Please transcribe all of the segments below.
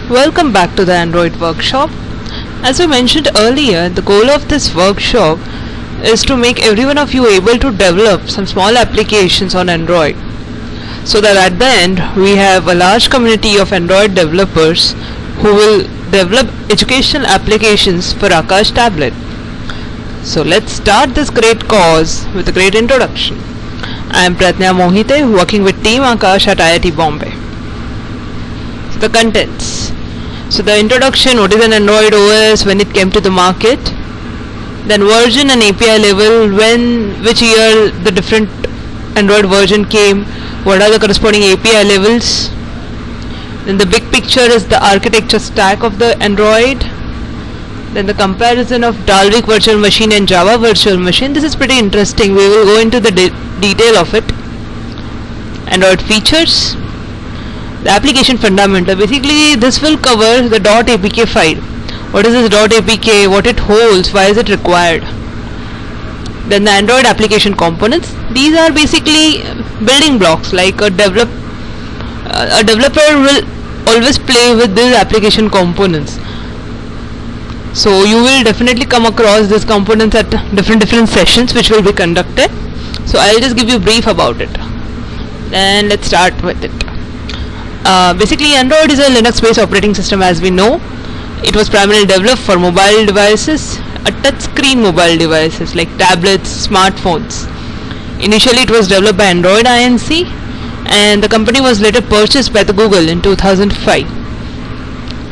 Welcome back to the Android workshop. As we mentioned earlier, the goal of this workshop is to make every one of you able to develop some small applications on Android, so that at the end we have a large community of Android developers who will develop educational applications for Akash tablet. So let's start this great cause with a great introduction. I am Pratnya Mohite, working with Team Akash at IIT Bombay. So the contents. So the introduction, what is an Android OS, when it came to the market, then version and API level, which year the different Android version came, what are the corresponding API levels. Then the big picture is the architecture stack of the Android. Then the comparison of Dalvik virtual machine and Java virtual machine. This is pretty interesting. We will go into the detail of it. Android features. The application fundamental. Basically this will cover the .apk file. What is this .apk, what it holds, why is it required. Then the Android application components. These are basically building blocks, like a developer will always play with these application components. So you will definitely come across these components at different sessions which will be conducted. So I'll just give you a brief about it. Then let's start with it. Basically Android is a Linux based operating system, as we know. It was primarily developed for mobile devices, touchscreen mobile devices like tablets, smartphones. Initially it was developed by Android Inc. and the company was later purchased by the Google in 2005.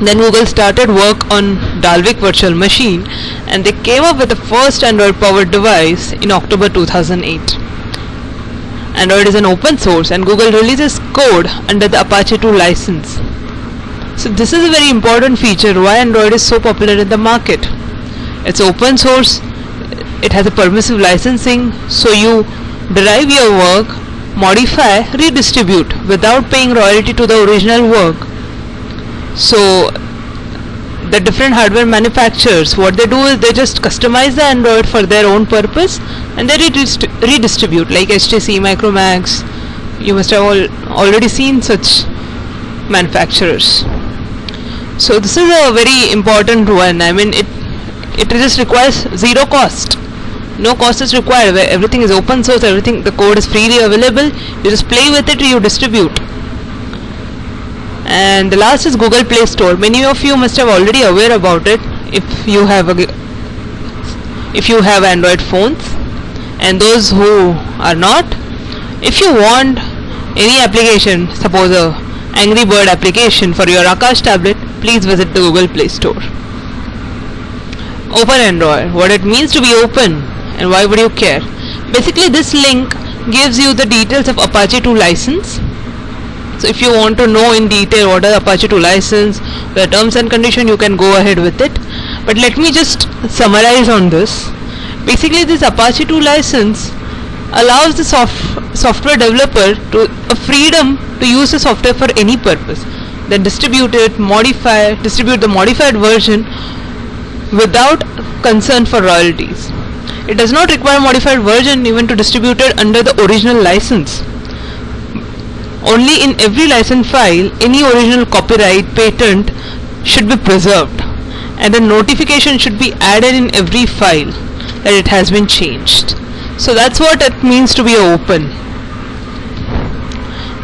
Then Google started work on Dalvik virtual machine and they came up with the first Android powered device in October 2008. Android is an open source and Google releases code under the Apache 2 license. So this is a very important feature why Android is so popular in the market. It's open source, it has a permissive licensing, so you derive your work, modify, redistribute without paying royalty to the original work. So the different hardware manufacturers, what they do is they just customize the Android for their own purpose and they redistribute, like HTC, Micromax. You must have already seen such manufacturers. So this is a very important one. I mean, it just requires zero cost. No cost is required. Where everything is open source, everything, the code is freely available. You just play with it, you distribute. And the last is Google Play Store. Many of you must have already aware about it if you have Android phones, and those who are not, if you want any application, suppose a Angry Bird application for your Akash tablet, please visit the Google Play Store. Open Android, what it means to be open and why would you care. Basically this link gives you the details of Apache 2 license. So if you want to know in detail what is Apache 2 license, the terms and conditions, you can go ahead with it. But let me just summarize on this. Basically this Apache 2 license allows the software developer to a freedom to use the software for any purpose, then distribute the modified version without concern for royalties. It does not require modified version even to distribute it under the original license. Only in every license file, any original copyright, patent should be preserved, and the notification should be added in every file that it has been changed. So that's what it means to be open.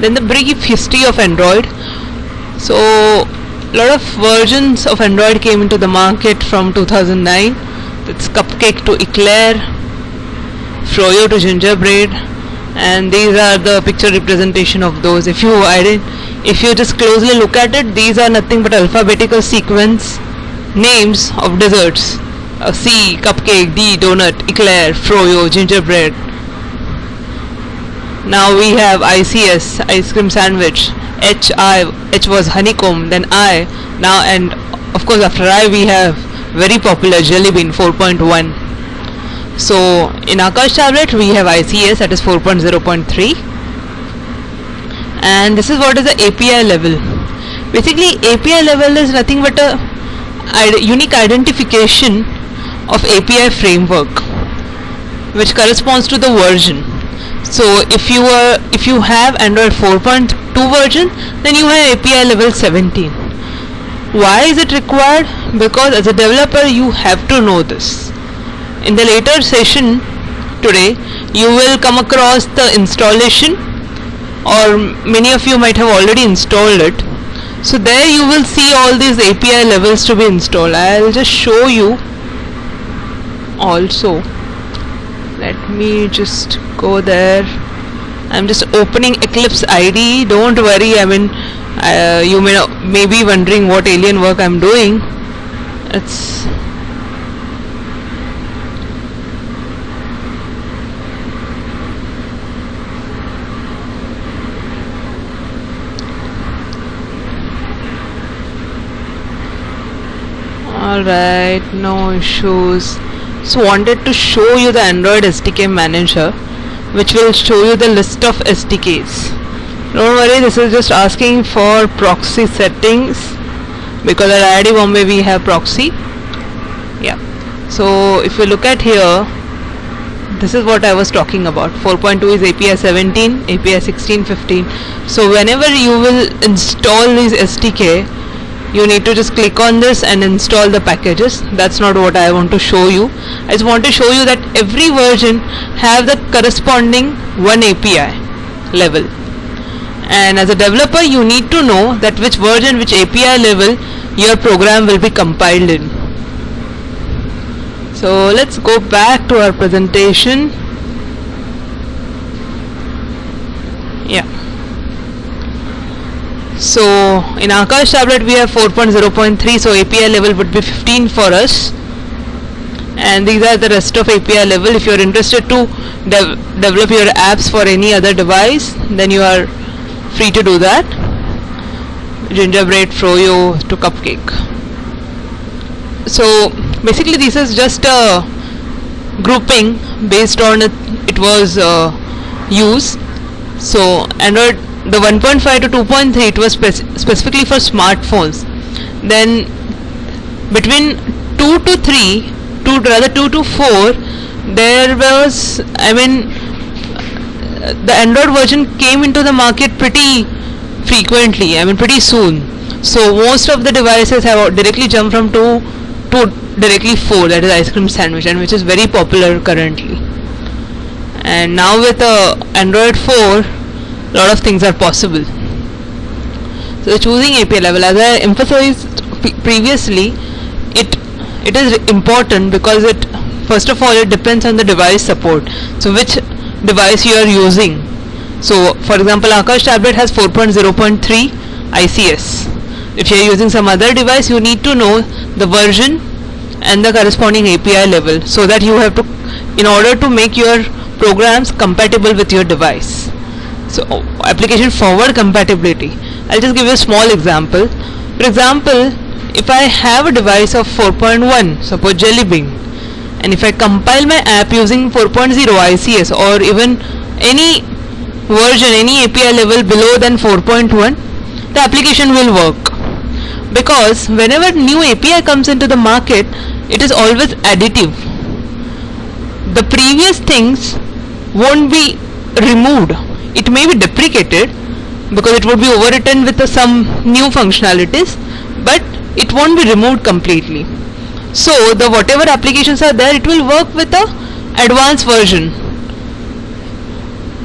Then the brief history of Android. So a lot of versions of Android came into the market from 2009. That's Cupcake to Eclair, Froyo to Gingerbread, and these are the picture representation of those. If you just closely look at it, these are nothing but alphabetical sequence names of desserts. C, Cupcake, D, Donut, Eclair, Froyo, Gingerbread. Now we have ICS, Ice Cream Sandwich. H was Honeycomb, then I. Now, and of course after I we have very popular Jelly Bean 4.1. So in Akash tablet we have ICS, that is 4.0.3, and this is what is the API level. Basically API level is nothing but a unique identification of API framework which corresponds to the version. So if you have Android 4.2 version, then you have API level 17. Why is it required? Because as a developer you have to know this. In the later session today you will come across the installation, or many of you might have already installed it. So there you will see all these API levels to be installed. I'll just show you also. Let me just go there. I'm just opening Eclipse IDE. Don't worry, I mean you may be wondering what alien work I'm doing. It's alright, no issues. So wanted to show you the Android SDK manager, which will show you the list of SDKs. Don't worry, this is just asking for proxy settings, because at IIT Bombay we have proxy. Yeah, so if you look at here, this is what I was talking about. 4.2 is API 17, API 16, 15. So whenever you will install these SDK, you need to just click on this and install the packages. That's not what I want to show you. I just want to show you that every version have the corresponding one API level, and as a developer you need to know that which version, which API level your program will be compiled in. So let's go back to our presentation. Yeah, so in Akash tablet we have 4.0.3, so API level would be 15 for us, and these are the rest of API level. If you are interested to develop your apps for any other device, then you are free to do that. Gingerbread, Froyo to Cupcake. So basically this is just a grouping based on it was used. So Android, the 1.5 to 2.3, it was specifically for smartphones. Then between 2 to 3, rather 2 to 4, there was, I mean, the Android version came into the market pretty frequently, I mean pretty soon. So most of the devices have directly jumped from 2 to directly 4, that is ice cream sandwich, and which is very popular currently. And now with Android 4, a lot of things are possible. So choosing API level, as I emphasized previously, it is important because it, first of all, it depends on the device support. So which device you are using. So for example, Akash tablet has 4.0.3 ICS. If you are using some other device, you need to know the version and the corresponding API level, so that you have to, in order to make your programs compatible with your device. So application forward compatibility, I'll just give you a small example. For example, if I have a device of 4.1, suppose Jelly Bean, and if I compile my app using 4.0 ICS or even any version, any API level below than 4.1, the application will work. Because whenever new API comes into the market, it is always additive. The previous things won't be removed. It may be deprecated because it would be overwritten with some new functionalities, but it won't be removed completely. So the whatever applications are there, it will work with the advanced version,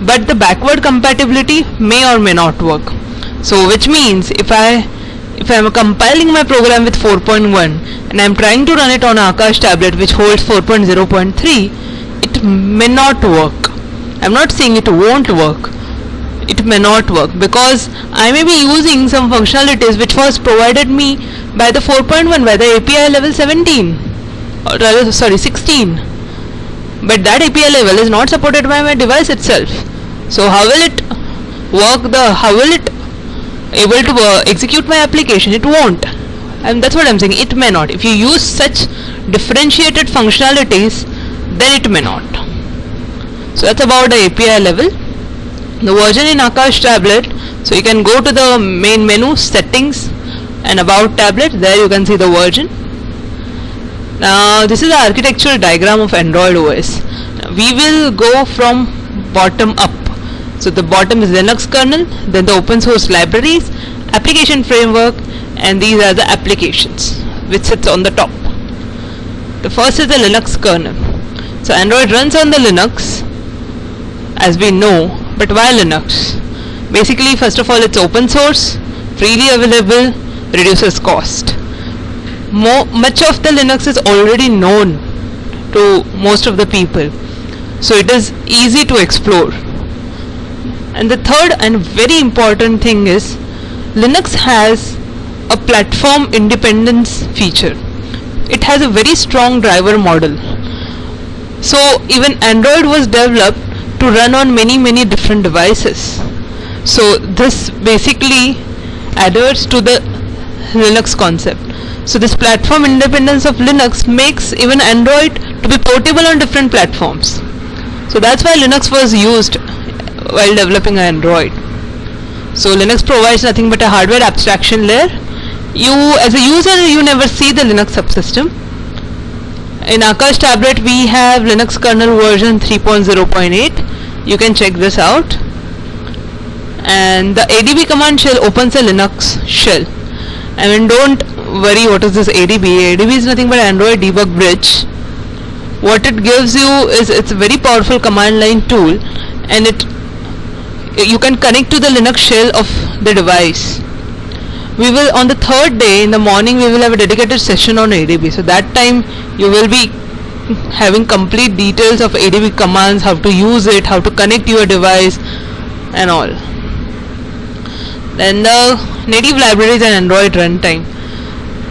but the backward compatibility may or may not work. So which means if I am compiling my program with 4.1 and I am trying to run it on Akash tablet which holds 4.0.3, it may not work. I am not saying it won't work. It may not work because I may be using some functionalities which was provided me by the 4.1, by the API level 17, or rather sorry 16, but that API level is not supported by my device itself. So how will it work? How will it able to execute my application? It won't, and that's what I'm saying. It may not. If you use such differentiated functionalities, then it may not. So that's about the API level. The version in Akash tablet, so you can go to the main menu, settings, and about tablet. There you can see the version. Now this is the architectural diagram of Android OS. We will go from bottom up. So the bottom is Linux kernel, then the open source libraries, application framework, and these are the applications which sits on the top. The first is the Linux kernel. So Android runs on the Linux, as we know, but why Linux? Basically, first of all, it's open source, freely available, reduces cost. Much of the Linux is already known to most of the people, so it is easy to explore. And the third and very important thing is Linux has a platform independence feature. It has a very strong driver model. So even Android was developed to run on many different devices. So this basically adheres to the Linux concept. So this platform independence of Linux makes even Android to be portable on different platforms. So that's why Linux was used while developing Android. So Linux provides nothing but a hardware abstraction layer. You as a user, you never see the Linux subsystem. In Akash tablet we have Linux kernel version 3.0.8. You can check this out. And the ADB command shell opens a Linux shell. I mean, don't worry what is this ADB. ADB is nothing but Android debug bridge. What it gives you is it's a very powerful command line tool, and you can connect to the Linux shell of the device. We will, on the third day in the morning, we will have a dedicated session on ADB. So that time you will be having complete details of ADB commands, how to use it, how to connect your device and all. Then the native libraries and Android runtime.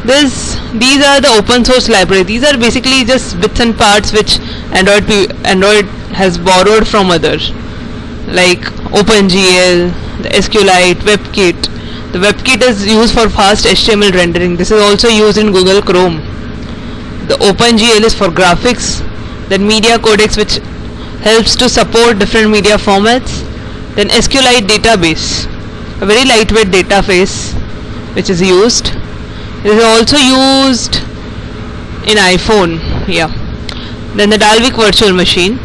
These are the open source library. These are basically just bits and parts which Android has borrowed from others, like OpenGL, the SQLite, WebKit. The WebKit is used for fast HTML rendering. This is also used in Google Chrome. The OpenGL is for graphics. Then Media Codex, which helps to support different media formats. Then SQLite database, a very lightweight database which is used. It is also used in iPhone. Yeah. Then the Dalvik virtual machine.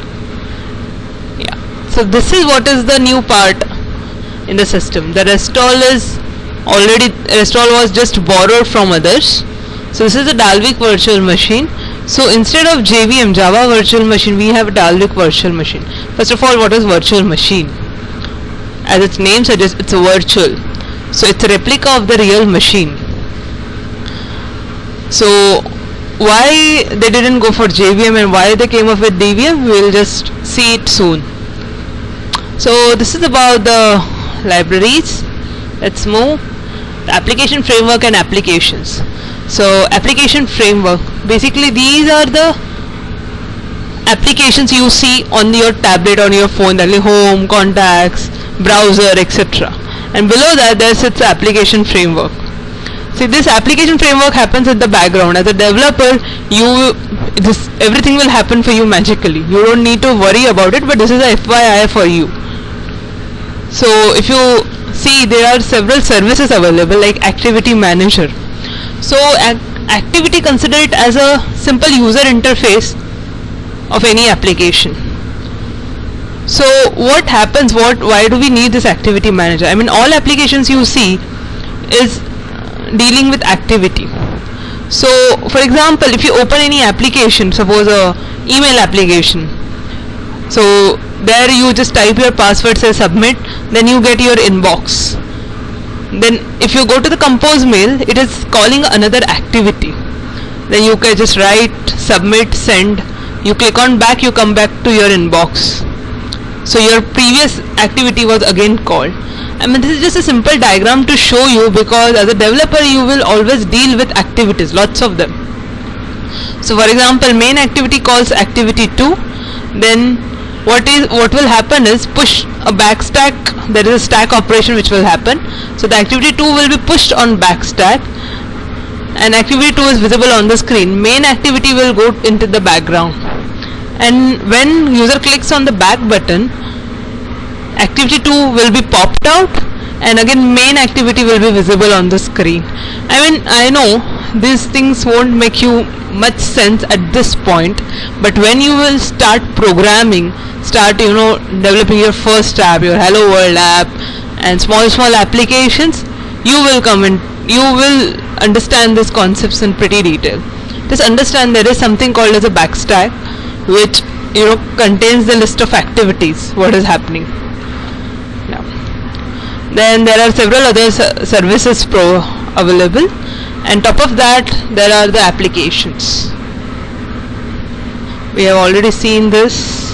Yeah. So this is what is the new part in the system. The restall was just borrowed from others. So this is the Dalvik virtual machine. So instead of JVM, Java virtual machine, we have Dalvik virtual machine. First of all, what is virtual machine? As its name suggests, it's a virtual. So it's a replica of the real machine. So why they didn't go for JVM and why they came up with DVM, we will just see it soon. So this is about the libraries. Let's move. The application framework and applications. So application framework, basically these are the applications you see on your tablet, on your phone, like home, contacts, browser, etc. And below that there sits the application framework. See, this application framework happens in the background. As a developer, everything will happen for you magically. You don't need to worry about it, but this is a FYI for you. So if you see, there are several services available like Activity Manager. So Activity, consider it as a simple user interface of any application. So what happens, why do we need this Activity Manager? I mean, all applications you see is dealing with activity. So for example, if you open any application, suppose a email application, so there you just type your password, say submit, then you get your inbox. Then if you go to the compose mail, it is calling another activity. Then you can just write submit, send, you click on back, you come back to your inbox. So your previous activity was again called. I mean, this is just a simple diagram to show you, because as a developer you will always deal with activities, lots of them. So for example, main activity calls activity 2. Then what will happen is push a backstack. There is a stack operation which will happen. So the activity 2 will be pushed on backstack, and activity 2 is visible on the screen. Main activity will go into the background, and when user clicks on the back button, activity 2 will be popped out, and again main activity will be visible on the screen. I mean, I know these things won't make you much sense at this point, but when you will start programming, developing your first app, your Hello World app, and small applications, you will understand these concepts in pretty detail. Just understand there is something called as a backstack, which contains the list of activities what is happening. Yeah. Then there are several other services available, and top of that there are the applications. We have already seen this.